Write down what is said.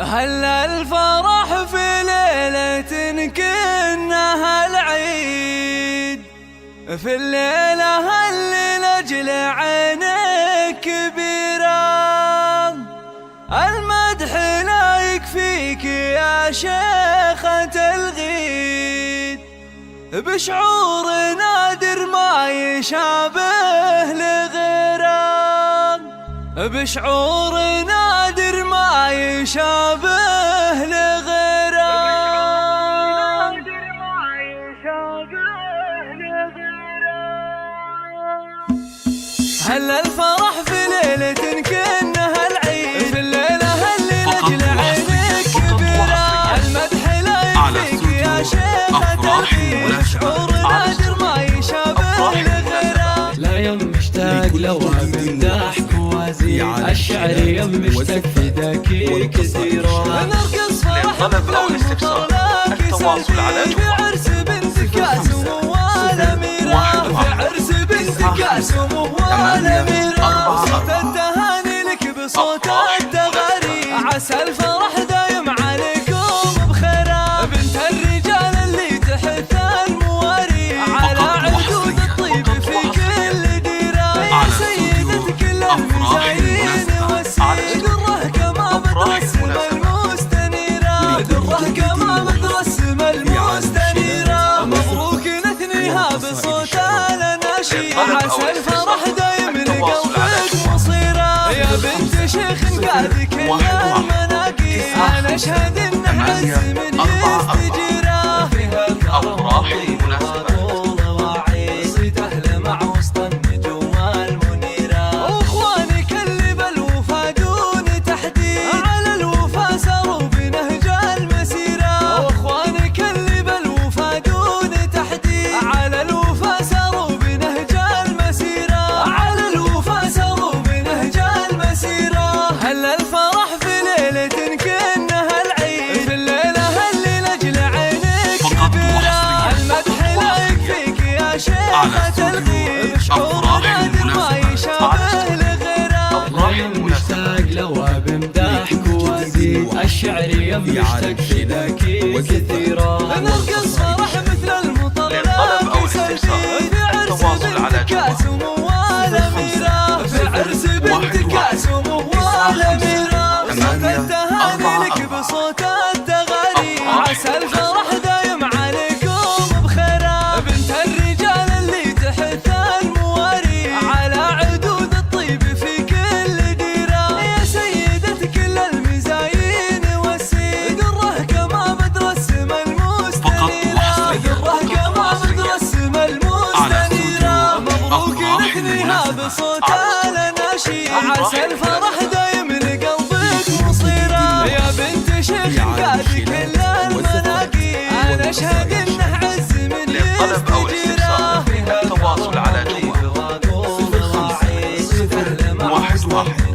هلا الفرح في ليلة كأنها العيد، في الليلة اللي لأجل عينك كبيرة. المدح لا يكفيك يا شيخة الغيد، بشعور نادر ما يشابه لغيره، بشعور نادر ما يشابه لغيره. هلا الفرح في ليلة كأنها العيد، في الليلة اللي لأجل عينك كبيرة. المدح لا يكفيك يا شيخة الغيد، بشعور نادر ما يشابه لغيره. لا يم مشتاق لو امدح الشعر يم مشتاق فداكي كثيرا. نرقص فرح مثل التواصل على بعرس بنت كاسم والأميرة، بعرس بنت كاسم والأميرة. صوت التهاني لك بصوت التغاري، عسى الفرح دايم عليكم بخيرا. بنت الرجال اللي تحث المواري، على عدود الطيب في كل ديرة. يا سيدة كل المزايين والسيد، دره كما بترسم المستنيرة، دره كما بترسم المستنيرة. مبروك نثنيها بصوت الأناشيد، عسى الفرح دايم لقلبك مصيرة. يا بنت شيخ قاد كل المناقي، أنا أشهد إن عز من يستجيره. فيها الأفراح المناسبة تهل مع وسط النجوم المنيرة. واخوانك اللي بالوفا دون تحديد، على الوفا ساروا بنهج المسيرة. واخوانك اللي بالوفا دون تحديد، على الوفا ساروا بنهج المسيرة، على الوفا ساروا بنهج المسيرة. هلا الفرح في ليلة كأنها العيد، في الليلة اللي لأجل عينك كبيرة. المدح لا يكفيك يا شيخة الغيد، بشعور نادر ما يشابه لغيره. الراحل مشتاق لواب مداحك وازيد، الشعر يم مشتاق فداكي كثيرا. نرقص فرح مثل المطرب سلبي، في عرس بنت كاسم والأميرة، في عرس بنت كاسم والأميرة. صوت التهاني لك بصوت التغاري، عسى الفرح دايم عليكم بخيرا. بنت الرجال اللي تحث المواري، على عدود الطيب في كل ديرة. يا سيدة كل المزايين والسيد، دره كما بترسم المستنيرة، دره كما بترسم المستنيرة. مبروك نثنيها بصوت الأناشيد، عسى الفرح دايم لقلبك مصيرة. يا بنت شيخ قاد كل المناقي، أنا أشهد إنه عز من للطلب أو الاستفسار التواصل على جوال 05 01 1